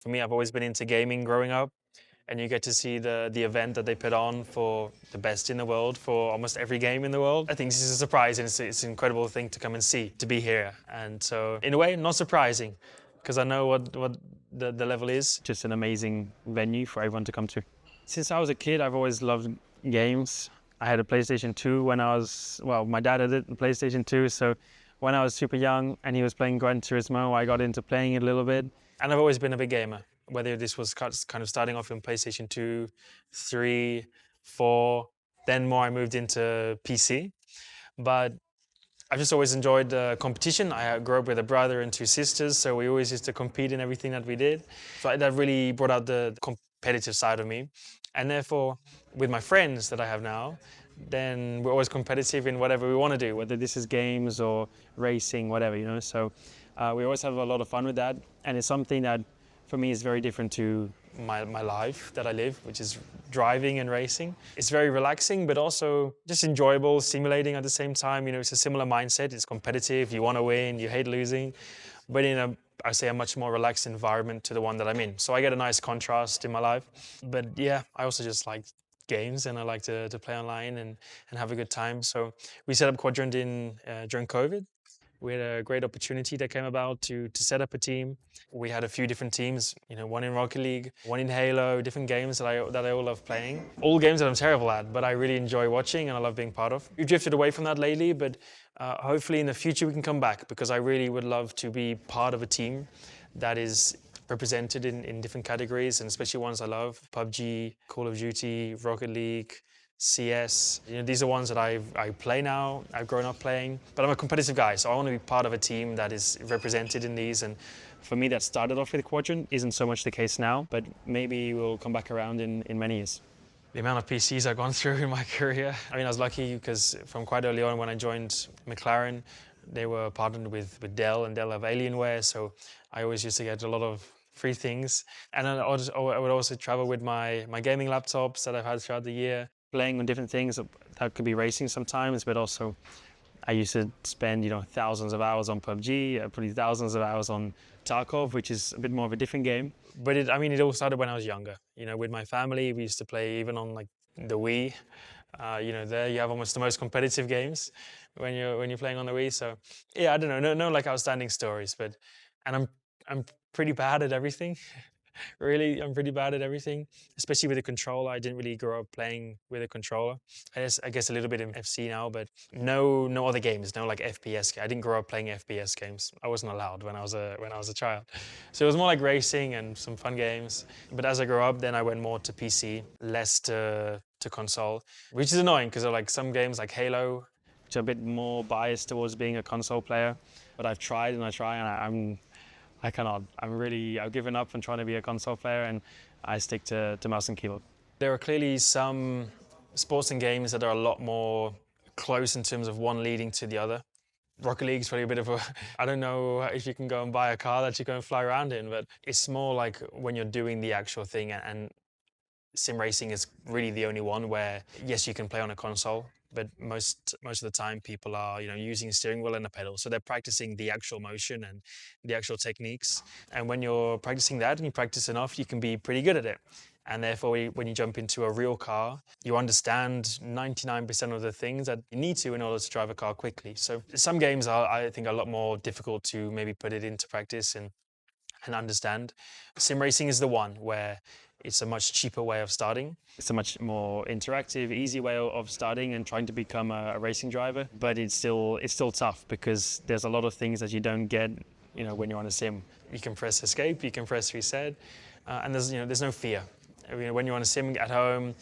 For me, I've always been into gaming growing up, and you get to see the event that they put on for the best in the world for almost every game in the world. I think this is a surprise, and it's an incredible thing to come and see, to be here. And so, in a way, not surprising, because I know what the level is. Just an amazing venue for everyone to come to. Since I was a kid, I've always loved games. I had a PlayStation 2 when I was, well, my dad had a PlayStation 2, so when I was super young and he was playing Gran Turismo, I got into playing it a little bit. And I've always been a big gamer, whether this was kind of starting off in PlayStation 2, 3, 4, then more I moved into PC. But I've just always enjoyed competition. I grew up with a brother and two sisters, so we always used to compete in everything that we did. So that really brought out the competitive side of me. And therefore, with my friends that I have now, then we're always competitive in whatever we want to do, whether this is games or racing, whatever, you know. So we always have a lot of fun with that. And it's something that, for me, is very different to my life that I live, which is driving and racing. It's very relaxing, but also just enjoyable, stimulating at the same time. You know, it's a similar mindset. It's competitive. You want to win. You hate losing, but in I say a much more relaxed environment to the one that I'm in. So I get a nice contrast in my life. But yeah, I also just like games, and I like to play online and have a good time. So we set up Quadrant during COVID. We had a great opportunity that came about to set up a team. We had a few different teams, you know, one in Rocket League, one in Halo, different games that I all love playing. All games that I'm terrible at, but I really enjoy watching and I love being part of. We've drifted away from that lately, but hopefully in the future we can come back, because I really would love to be part of a team that is represented in different categories, and especially ones I love: PUBG, Call of Duty, Rocket League, CS. You know, these are ones that I play now, I've grown up playing, but I'm a competitive guy, so I want to be part of a team that is represented in these. And for me, that started off with Quadrant, isn't so much the case now, but maybe we'll come back around in many years. The amount of PCs I've gone through in my career. I mean, I was lucky because from quite early on when I joined McLaren, they were partnered with Dell, and Dell have Alienware, so I always used to get a lot of free things. And then I would also travel with my gaming laptops that I've had throughout the year, playing on different things. That could be racing sometimes, but also I used to spend, you know, thousands of hours on PUBG, probably thousands of hours on Tarkov, which is a bit more of a different game. But I mean, it all started when I was younger. You know, with my family, we used to play even on like the Wii. You know, there you have almost the most competitive games when you're playing on the Wii. So yeah, I don't know, no like outstanding stories, but I'm pretty bad at everything. Really, I'm pretty bad at everything, especially with a controller. I didn't really grow up playing with a controller. I guess a little bit in FC now, but no other games, no like FPS. I didn't grow up playing FPS games. I wasn't allowed when I was a child. So it was more like racing and some fun games. But as I grew up, then I went more to PC, less to console, which is annoying because like some games like Halo, which are a bit more biased towards being a console player. But I've tried and I cannot. I've given up on trying to be a console player, and I stick to mouse and keyboard. There are clearly some sports and games that are a lot more close in terms of one leading to the other. Rocket League is probably a bit of a, I don't know if you can go and buy a car that you go and fly around in, but it's more like when you're doing the actual thing, and sim racing is really the only one where, yes, you can play on a console, but most of the time people are, you know, using a steering wheel and a pedal. So they're practicing the actual motion and the actual techniques. And when you're practicing that and you practice enough, you can be pretty good at it. And therefore, when you jump into a real car, you understand 99% of the things that you need to in order to drive a car quickly. So some games are, I think, a lot more difficult to maybe put it into practice and understand. Sim racing is the one where it's a much cheaper way of starting. It's a much more interactive, easy way of starting and trying to become a racing driver. But it's still tough because there's a lot of things that you don't get, you know, when you're on a sim. You can press escape, you can press reset, and there's no fear. I mean, when you're on a sim at home,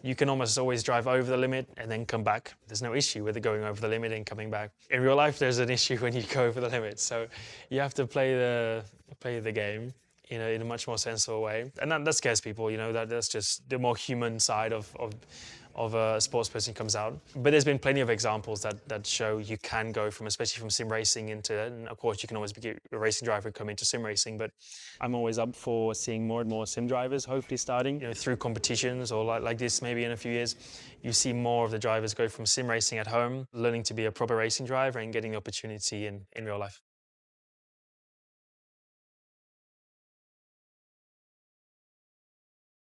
you can almost always drive over the limit and then come back. There's no issue with going over the limit and coming back. In real life, there's an issue when you go over the limit. So you have to play the game, you know, in a much more sensible way. And that scares people, you know, that's just the more human side of a sports person comes out. But there's been plenty of examples that show you can go from, especially from sim racing into, and of course you can always be a racing driver and come into sim racing, but I'm always up for seeing more and more sim drivers hopefully starting, you know, through competitions or like this maybe in a few years. You see more of the drivers go from sim racing at home, learning to be a proper racing driver and getting the opportunity in real life.